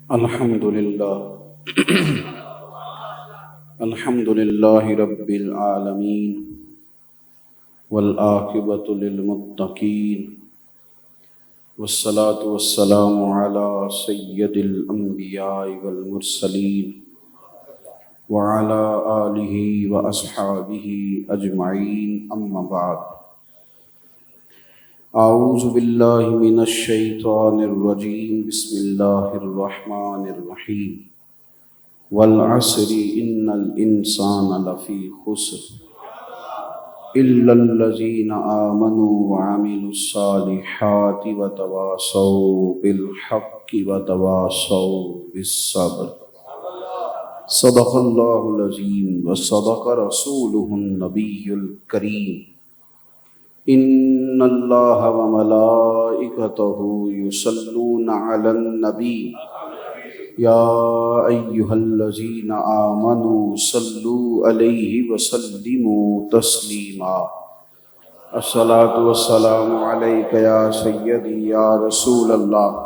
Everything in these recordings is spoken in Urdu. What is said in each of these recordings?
الحمد للہ الحمد للہ رب العالمین والعاقبۃ للمتقین والصلاة والسلام علی سید الانبیاء والمرسلین وعلی آلہ واصحابہ اجمعین اما بعد اعوذ باللہ من الشیطان الرجیم بسم اللہ الرحمن الرحیم والعصر ان الانسان لفی خسر الا الذین آمنوا وعملوا الصالحات وتواصوا بالحق وتواصوا بالصبر صدق اللہ العظیم وصدق رسولہ النبی الکریم ان اللہ وملائکتہ یصلون علی النبی یا ایہا الذین آمنوا صلوا علیہ وسلموا تسلیما الصلاۃ والسلام علیک یا سیدی یا رسول اللہ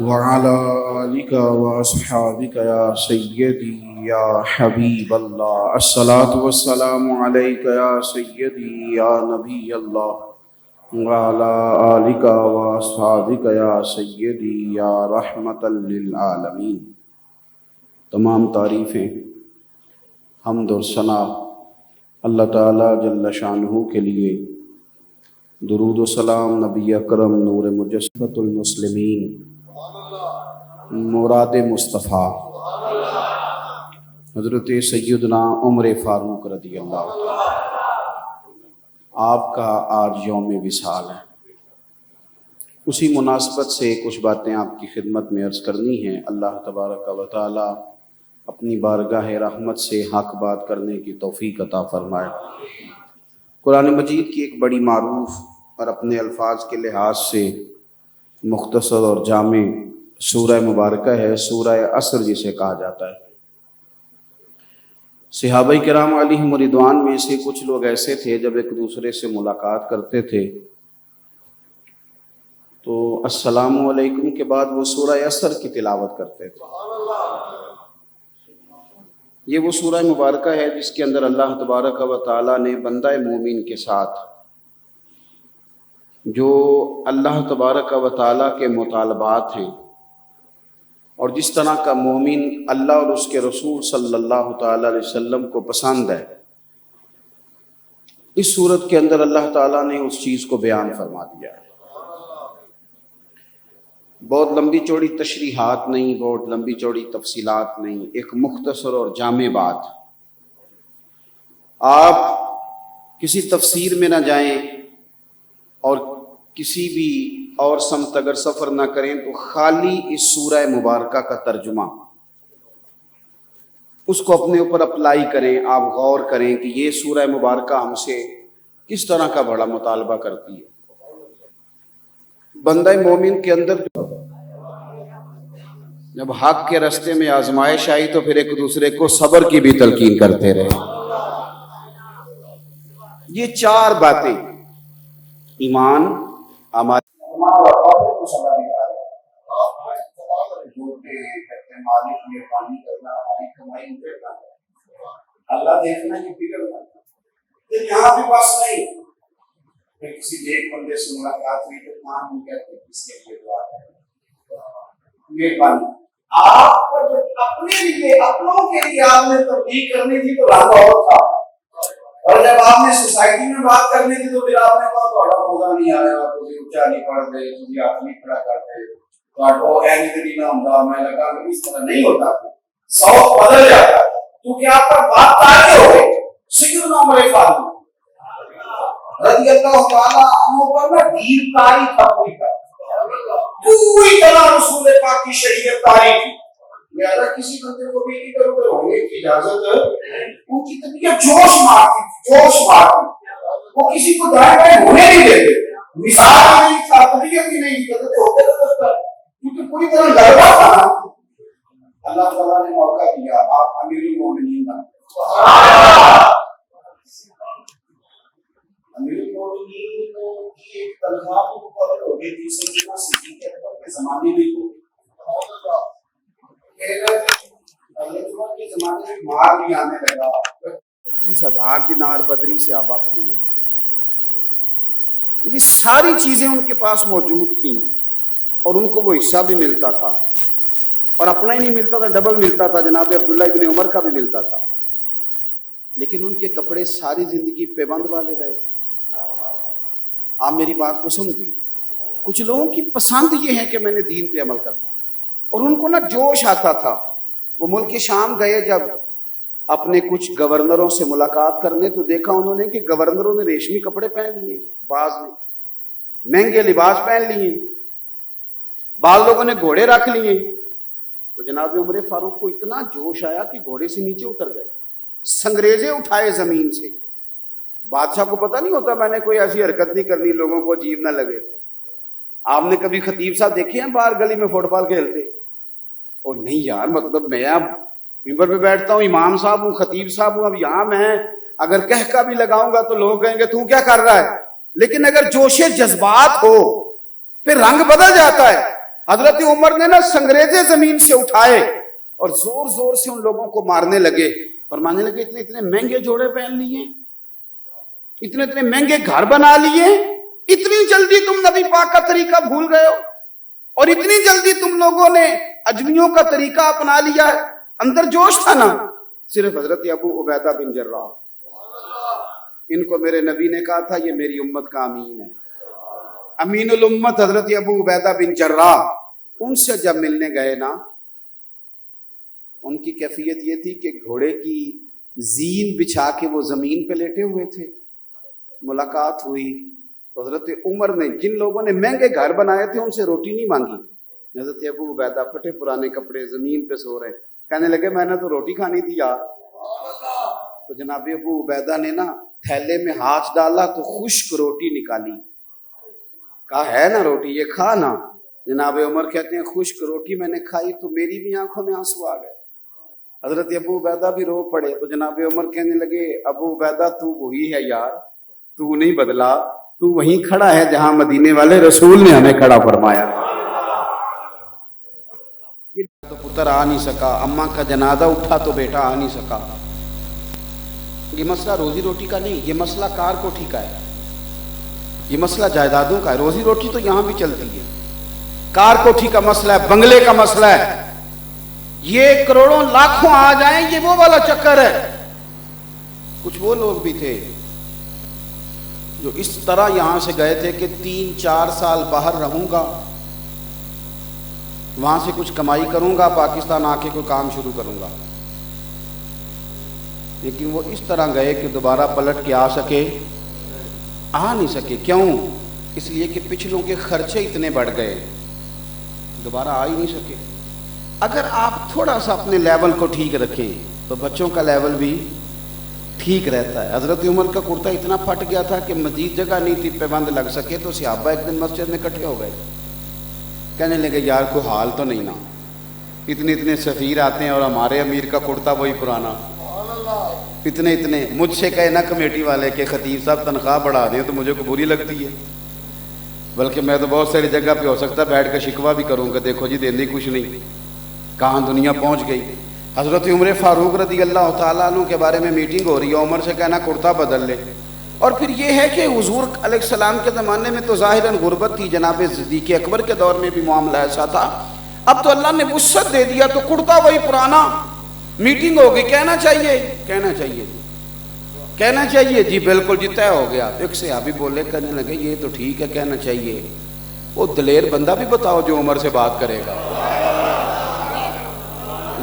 وعلی آلک واصحابک یا سیدی یا حبیب اللہ الصلاۃ والسلام علیک یا سیدی یا نبی اللہ وعلی آلک واصحابک یا سیدی یا رحمۃ للعالمین۔ تمام تعریفیں، حمد و ثنا اللہ تعالی جل شانہ کے لیے، درود و سلام نبی اکرم نور مجسد المسلمین مراد مصطفیٰ حضرت سیدنا عمر فاروق رضی اللہ عنہ، آپ کا آج یوم وصال ہے۔ اسی مناسبت سے کچھ باتیں آپ کی خدمت میں عرض کرنی ہیں۔ اللہ تبارک و تعالی اپنی بارگاہ رحمت سے حق بات کرنے کی توفیق عطا فرمائے۔ قرآن مجید کی ایک بڑی معروف اور اپنے الفاظ کے لحاظ سے مختصر اور جامع سورہ مبارکہ ہے، سورہ عصر جسے کہا جاتا ہے۔ صحابہ کرام علیہم رضوان میں سے کچھ لوگ ایسے تھے، جب ایک دوسرے سے ملاقات کرتے تھے تو السلام علیکم کے بعد وہ سورہ عصر کی تلاوت کرتے تھے۔ یہ وہ سورہ مبارکہ ہے جس کے اندر اللہ تبارک و تعالی نے بندہ مومن کے ساتھ جو اللہ تبارک و تعالی کے مطالبات ہیں اور جس طرح کا مومن اللہ اور اس کے رسول صلی اللہ تعالی علیہ وسلم کو پسند ہے، اس صورت کے اندر اللہ تعالیٰ نے اس چیز کو بیان فرما دیا ہے۔ بہت لمبی چوڑی تشریحات نہیں، بہت لمبی چوڑی تفصیلات نہیں، ایک مختصر اور جامع بات۔ آپ کسی تفسیر میں نہ جائیں اور کسی بھی اور سمت اگر سفر نہ کریں تو خالی اس سورہ مبارکہ کا ترجمہ اس کو اپنے اوپر اپلائی کریں، آپ غور کریں کہ یہ سورہ مبارکہ ہم سے کس طرح کا بڑا مطالبہ کرتی ہے۔ بندہ مومن کے اندر جب حق کے راستے میں آزمائش آئی تو پھر ایک دوسرے کو صبر کی بھی تلقین کرتے رہے۔ یہ چار باتیں ایمان، ہمارے اللہ دیکھنا یہ بگڑنا یہاں بھی بس نہیں۔ کسی ایک بندے سے ملاقات ہوئی تو کام نہیں کہتے کس کے لیے دعا ہے، مہربانی۔ آپ کو جو اپنے لیے اپنوں کے لیے آپ نے تبلیغ کرنی تھی تو رہا اور تھا، اور جب آپ نے سوسائٹی میں بات کرنی تھی تو پھر آپ نے کہا تھوڑا موزہ نہیں آیا، تجھے اونچا نہیں پڑھ دے، تجھے ہاتھ نہیں کھڑا کرتے، تو اینیگری نہ ہوتا۔ میں لگا کہ اس طرح نہیں ہوتا، صوت بدل جاتا کیونکہ آپ پر بات تاری ہو گئی۔ سیدنا عمر فاروق رضی اللہ تعالیٰ عنہ پر نہ دین تاری تھا، پوری طرح رسول پاک کی شریعت تاری تھی، لہذا کسی بندے کو بھی ادھر ادھر ہونے کی اجازت، ان کی طبیعت جوش مارتی، وہ کسی کو دائیں بائیں ہونے نہیں دیتے، مثال نہیں تھا، طبیعت ہی نہیں دیتے ہوتے تھے، کیونکہ پوری طرح لڑوا تھا۔ اللہ تعالیٰ نے موقع دیا، آپ امیر المومنین بنے۔ امیر المومنین کی ایک تنخواہ مقرر ہو گئی تھی سیدنا صدیق اکبر کے زمانے میں، زمانے میں مال بھی آنے لگا، 25,000 دینار بدری سے آبا کو ملے. یہ ساری چیزیں ان کے پاس موجود تھیں اور ان کو وہ حصہ بھی ملتا تھا، اور اپنا ہی نہیں ملتا تھا، ڈبل ملتا تھا، جناب عبداللہ ابن عمر کا بھی ملتا تھا. لیکن ان کے کپڑے ساری زندگی پیبند والے رہے. آپ میری بات کو سمجھیں. کچھ لوگوں کی پسند یہ ہے کہ میں نے دین پہ عمل کرنا، اور ان کو نا جوش آتا تھا. وہ ملک شام گئے جب اپنے کچھ گورنروں سے ملاقات کرنے، تو دیکھا انہوں نے کہ گورنروں نے ریشمی کپڑے پہن لیے، بعض نے مہنگے لباس پہن لیے، بعض لوگوں نے گھوڑے رکھ لیے. تو جناب عمر فاروق کو اتنا جوش آیا کہ گھوڑے سے نیچے اتر گئے، سنگریزے اٹھائے زمین سے. بادشاہ کو پتہ نہیں ہوتا میں نے کوئی ایسی حرکت نہیں کرنی لوگوں کو عجیب نہ لگے. آپ نے کبھی خطیب صاحب دیکھے ہیں باہر گلی میں فٹ بال کھیلتے؟ اور نہیں یار، مطلب میں اب ممبر پہ بیٹھتا ہوں، امام صاحب ہوں، خطیب صاحب ہوں، اب یہاں میں اگر کہہ کا بھی لگاؤں گا تو لوگ کہیں گے تو کیا کر رہا ہے. لیکن اگر جوش جذبات ہو پھر رنگ بدل جاتا ہے. حضرت عمر نے نا سنگریزے زمین سے اٹھائے اور زور زور سے ان لوگوں کو مارنے لگے. فرمانے لگے اتنے اتنے مہنگے جوڑے پہن لیے، اتنے اتنے مہنگے گھر بنا لیے، اتنی جلدی تم نبی پاک کا طریقہ بھول گئے ہو، اور اتنی جلدی تم لوگوں نے اجمیوں کا طریقہ اپنا لیا ہے. اندر جوش تھا نا. صرف حضرت ابو عبیدہ بن جراح، ان کو میرے نبی نے کہا تھا یہ میری امت کا امین ہے، امین الامت حضرت ابو عبیدہ بن جراح. ان سے جب ملنے گئے نا، ان کی کیفیت یہ تھی کہ گھوڑے کی زین بچھا کے وہ زمین پہ لیٹے ہوئے تھے. ملاقات ہوئی، حضرت عمر نے جن لوگوں نے مہنگے گھر بنائے تھے ان سے روٹی نہیں مانگی. حضرت ابو عبیدہ پھٹے پرانے کپڑے زمین پہ سو رہے، کہنے لگے میں نے تو روٹی کھانی تھی یار. تو جناب ابو عبیدہ نے نا تھیلے میں ہاتھ ڈالا تو خشک روٹی نکالی، کہا ہے نا روٹی، یہ کھا نا. جناب عمر کہتے ہیں خشک روٹی میں نے کھائی تو میری بھی آنکھوں میں آنسو آ گئے. حضرت ابو عبیدہ بھی رو پڑے. تو جناب عمر کہنے لگے ابو عبیدہ تو وہی ہے یار، تو نہیں بدلا، تو وہیں کھڑا ہے جہاں مدینے والے رسول نے ہمیں کھڑا فرمایا. تو پتر آ نہیں سکا، اماں کا جنازہ اٹھا تو بیٹا آ نہیں سکا. یہ مسئلہ روزی روٹی کا نہیں، یہ مسئلہ کار کوٹھی کا ہے، یہ مسئلہ جائیدادوں کا ہے. روزی روٹی تو یہاں بھی چلتی ہے، کار کوٹھی کا مسئلہ ہے، بنگلے کا مسئلہ ہے. یہ کروڑوں لاکھوں آ جائیں یہ وہ والا چکر ہے. کچھ وہ لوگ بھی تھے جو اس طرح یہاں سے گئے تھے کہ 3-4 سال باہر رہوں گا، وہاں سے کچھ کمائی کروں گا، پاکستان آ کے کوئی کام شروع کروں گا. لیکن وہ اس طرح گئے کہ دوبارہ پلٹ کے آ نہیں سکے. کیوں؟ اس لیے کہ پچھلوں کے خرچے اتنے بڑھ گئے، دوبارہ آ ہی نہیں سکے. اگر آپ تھوڑا سا اپنے لیول کو ٹھیک رکھیں تو بچوں کا لیول بھی ٹھیک رہتا ہے. حضرت عمر کا کرتا اتنا پھٹ گیا تھا کہ مزید جگہ نہیں تھی پیبند لگ سکے. تو صحابہ ایک دن مسجد میں اکٹھے ہو گئے، کہنے لگے یار کوئی حال تو نہیں نا، اتنے سفیر آتے ہیں اور ہمارے امیر کا کرتا وہی پرانا، اتنے مجھ سے کہے نا کمیٹی والے کہ خطیب صاحب تنخواہ بڑھا دیں تو مجھے کو بری لگتی ہے، بلکہ میں تو بہت ساری جگہ پہ ہو سکتا بیٹھ کر شکوہ بھی کروں گا، دیکھو جی دینے کچھ نہیں، کہاں دنیا پہنچ گئی. حضرت عمر فاروق رضی اللہ تعالیٰ عنہ کے بارے میں میٹنگ ہو رہی ہے، عمر سے کہنا کرتا بدل لے. اور پھر یہ ہے کہ حضور علیہ السلام کے زمانے میں تو ظاہراً غربت تھی، جناب صدیق اکبر کے دور میں بھی معاملہ ایسا تھا. اب تو اللہ نے وسعت دے دیا تو کرتا وہی پرانا. میٹنگ ہو گئی، کہنا چاہیے جی بالکل جی طے ہو گیا. ایک صحابی بولے، کہنے لگے یہ تو ٹھیک ہے کہنا چاہیے، وہ دلیر بندہ بھی بتاؤ جو عمر سے بات کرے گا،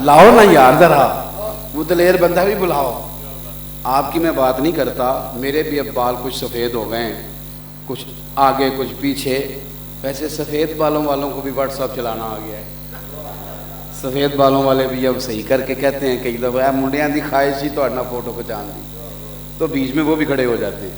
لاؤ نا یار ذرا وہ دلیر بندہ بھی بلاؤ. آپ کی میں بات نہیں کرتا، میرے بھی اب بال کچھ سفید ہو گئے ہیں، کچھ آگے کچھ پیچھے. ویسے سفید بالوں والوں کو بھی واٹس ایپ چلانا آ گیا ہے، سفید بالوں والے بھی اب صحیح کر کے کہتے ہیں کئی دفعہ منڈیاں دی خواہش ہی تو اڑنا فوٹو کھچان دی، تو بیچ میں وہ بھی کھڑے ہو جاتے ہیں.